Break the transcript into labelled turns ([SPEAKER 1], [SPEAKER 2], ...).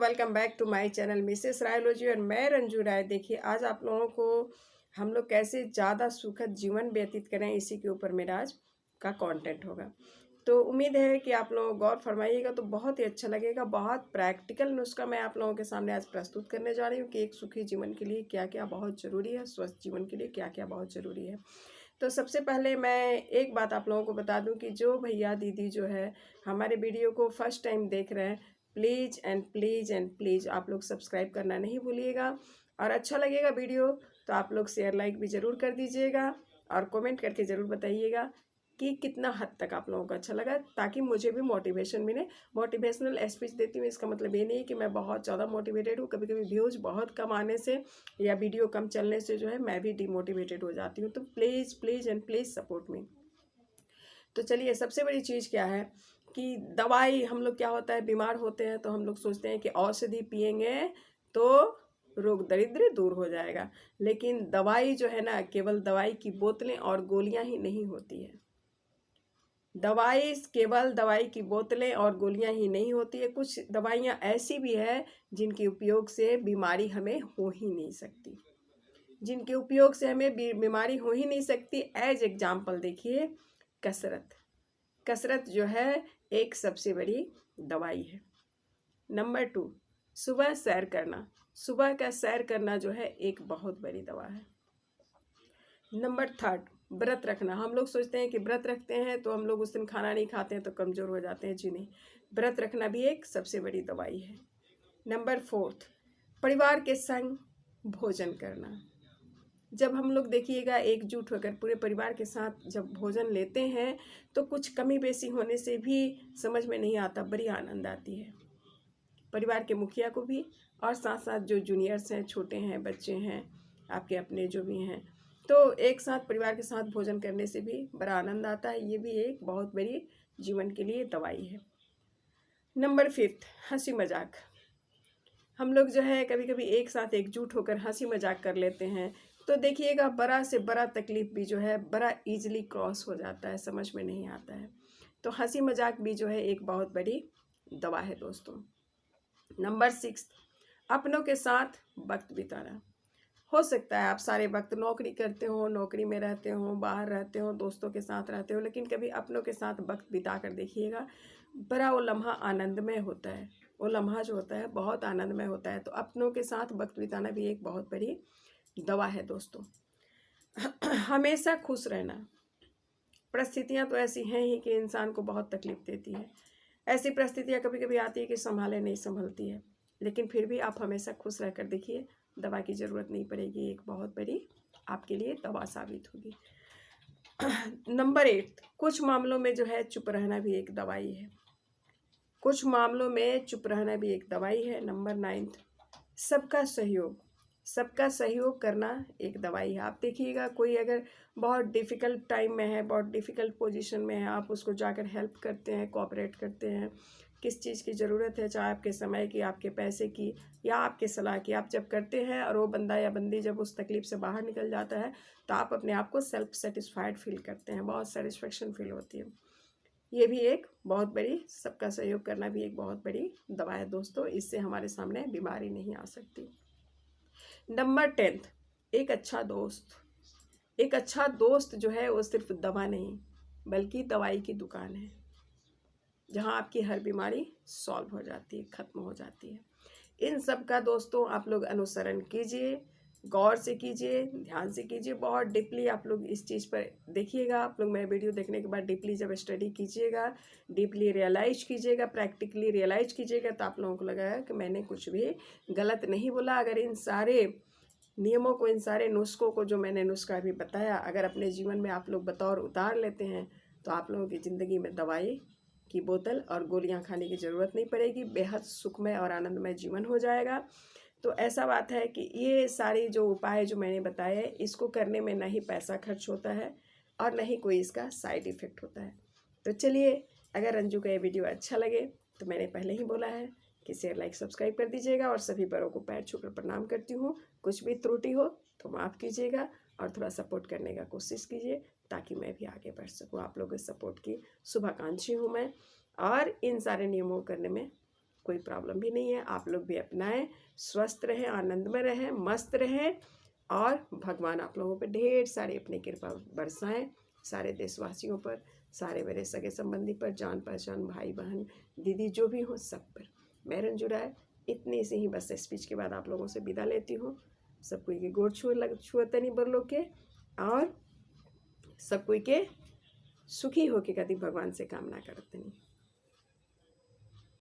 [SPEAKER 1] Welcome back to my channel Mrs रायलॉजी और मैं रंजू राय। देखिए आज आप लोगों को हम लोग कैसे ज़्यादा सुखद जीवन व्यतीत करें इसी के ऊपर मेरा आज का कंटेंट होगा। तो उम्मीद है कि आप लोग गौर फरमाइएगा तो बहुत ही अच्छा लगेगा। बहुत प्रैक्टिकल नुस्खा मैं आप लोगों के सामने आज प्रस्तुत करने जा रही हूँ कि एक सुखी जीवन के लिए क्या क्या बहुत ज़रूरी है, स्वस्थ जीवन के लिए क्या क्या बहुत ज़रूरी है। तो सबसे पहले मैं एक बात आप लोगों को बता दूं कि जो भैया दीदी जो है हमारे वीडियो को फर्स्ट टाइम देख रहे हैं, please and please and please आप लोग सब्सक्राइब करना नहीं भूलिएगा। और अच्छा लगेगा वीडियो तो आप लोग शेयर लाइक भी ज़रूर कर दीजिएगा और कमेंट करके ज़रूर बताइएगा कि कितना हद तक आप लोगों को अच्छा लगा, ताकि मुझे भी मोटिवेशन मिले। मोटिवेशनल स्पीच देती हूँ इसका मतलब ये नहीं कि मैं बहुत ज़्यादा मोटिवेटेड हूँ। कभी कभी व्यूज़ बहुत कम आने से या वीडियो कम चलने से जो है मैं भी डिमोटिवेटेड हो जाती हूँ। तो please please and please support me. तो चलिए, सबसे बड़ी चीज़ क्या है कि दवाई हम लोग क्या होता है, बीमार होते हैं तो हम लोग सोचते हैं कि औषधि पिएंगे तो रोग दरिद्र दूर हो जाएगा। लेकिन दवाई जो है ना, केवल दवाई की बोतलें और गोलियां ही नहीं होती है। दवाई केवल दवाई की बोतलें और गोलियां ही नहीं होती है। कुछ दवाइयां ऐसी भी है जिनके उपयोग से बीमारी हमें हो ही नहीं सकती, जिनके उपयोग से हमें बीमारी हो ही नहीं सकती। एज एग्जाम्पल देखिए, कसरत। कसरत जो है एक सबसे बड़ी दवाई है। नंबर 2, सुबह सैर करना। सुबह का सैर करना जो है एक बहुत बड़ी दवा है। नंबर 3, व्रत रखना। हम लोग सोचते हैं कि व्रत रखते हैं तो हम लोग उस दिन खाना नहीं खाते हैं तो कमज़ोर हो जाते हैं। जी नहीं, व्रत रखना भी एक सबसे बड़ी दवाई है। नंबर 4, परिवार के संग भोजन करना। जब हम लोग देखिएगा एकजुट होकर पूरे परिवार के साथ जब भोजन लेते हैं तो कुछ कमी बेसी होने से भी समझ में नहीं आता, बड़ी आनंद आती है। परिवार के मुखिया को भी और साथ साथ जो जूनियर्स हैं, छोटे हैं, बच्चे हैं, आपके अपने जो भी हैं, तो एक साथ परिवार के साथ भोजन करने से भी बड़ा आनंद आता है। ये भी एक बहुत बड़ी जीवन के लिए दवाई है। नंबर 5, हंसी मजाक। हम लोग जो है कभी कभी एक साथ एकजुट होकर हंसी मजाक कर लेते हैं तो देखिएगा बड़ा से बड़ा तकलीफ भी जो है बड़ा इजीली क्रॉस हो जाता है, समझ में नहीं आता है। तो हंसी मजाक भी जो है एक बहुत बड़ी दवा है दोस्तों। नंबर 6, अपनों के साथ वक्त बिताना। हो सकता है आप सारे वक्त नौकरी करते हो, नौकरी में रहते हो, बाहर रहते हो, दोस्तों के साथ रहते हो, लेकिन कभी अपनों के साथ वक्त बिता कर देखिएगा, बड़ा वो लम्हा आनंदमय होता है। वो लम्हा जो होता है बहुत आनंदमय होता है। तो अपनों के साथ वक्त बिताना भी एक बहुत बड़ी दवा है दोस्तों। हमेशा खुश रहना। परिस्थितियाँ तो ऐसी हैं ही कि इंसान को बहुत तकलीफ देती है। ऐसी परिस्थितियाँ कभी कभी आती है कि संभाले नहीं संभलती है, लेकिन फिर भी आप हमेशा खुश रहकर देखिए, दवा की ज़रूरत नहीं पड़ेगी, एक बहुत बड़ी आपके लिए दवा साबित होगी। नंबर 8, कुछ मामलों में जो है चुप रहना भी एक दवाई है। कुछ मामलों में चुप रहना भी एक दवाई है। नंबर 9, सबका सहयोग। सबका सहयोग करना एक दवाई है। आप देखिएगा कोई अगर बहुत डिफ़िकल्ट टाइम में है, बहुत डिफ़िकल्ट पोजीशन में है, आप उसको जाकर हेल्प करते हैं, कोऑपरेट करते हैं। किस चीज़ की ज़रूरत है, चाहे आपके समय की, आपके पैसे की या आपके सलाह की, आप जब करते हैं और वो बंदा या बंदी जब उस तकलीफ़ से बाहर निकल जाता है तो आप अपने आप को सेल्फ सेटिस्फाइड फील करते हैं, बहुत सेटिस्फेक्शन फील होती है। ये भी एक बहुत बड़ी, सबका सहयोग करना भी एक बहुत बड़ी दवा है दोस्तों। इससे हमारे सामने बीमारी नहीं आ सकती। नंबर 10, एक अच्छा दोस्त। एक अच्छा दोस्त जो है वो सिर्फ दवा नहीं बल्कि दवाई की दुकान है, जहाँ आपकी हर बीमारी सॉल्व हो जाती है, ख़त्म हो जाती है। इन सब का दोस्तों आप लोग अनुसरण कीजिए, गौर से कीजिए, ध्यान से कीजिए, बहुत डीपली आप लोग इस चीज़ पर देखिएगा। आप लोग मेरे वीडियो देखने के बाद डीपली जब स्टडी कीजिएगा, डीपली रियलाइज कीजिएगा, प्रैक्टिकली रियलाइज कीजिएगा, तो आप लोगों को लगेगा कि मैंने कुछ भी गलत नहीं बोला। अगर इन सारे नियमों को, इन सारे नुस्खों को जो मैंने नुस्खा अभी बताया, अगर अपने जीवन में आप लोग बतौर उतार लेते हैं तो आप लोगों की ज़िंदगी में दवाई की बोतल और गोलियां खाने की ज़रूरत नहीं पड़ेगी। बेहद सुखमय और आनंदमय जीवन हो जाएगा। तो ऐसा बात है कि ये सारी जो उपाय जो मैंने बताए, इसको करने में ना ही पैसा खर्च होता है और ना ही कोई इसका साइड इफ़ेक्ट होता है। तो चलिए, अगर रंजू का ये वीडियो अच्छा लगे तो मैंने पहले ही बोला है कि शेयर लाइक सब्सक्राइब कर दीजिएगा और सभी बड़ों को पैर छूकर प्रणाम करती हूँ। कुछ भी त्रुटि हो तो माफ़ कीजिएगा और थोड़ा सपोर्ट करने का कोशिश कीजिए ताकि मैं भी आगे बढ़ सकूँ। आप लोगों के सपोर्ट की शुभाकांक्षी हूँ मैं, और इन सारे नियमों को करने में कोई प्रॉब्लम भी नहीं है। आप लोग भी अपनाएं, स्वस्थ रहें, आनंद में रहें, मस्त रहें और भगवान आप लोगों पर ढेर सारी अपनी कृपा बरसाएं, सारे देशवासियों पर, सारे मेरे सगे संबंधी पर, जान पहचान, भाई बहन, दीदी जो भी हो सब पर। मैं रंजू राय इतनी से ही बस स्पीच के बाद आप लोगों से विदा लेती हूँ। सब कोई के गोड़ छुअतनी बरलो के और सब कोई के सुखी होके कति भगवान से कामना करतनी।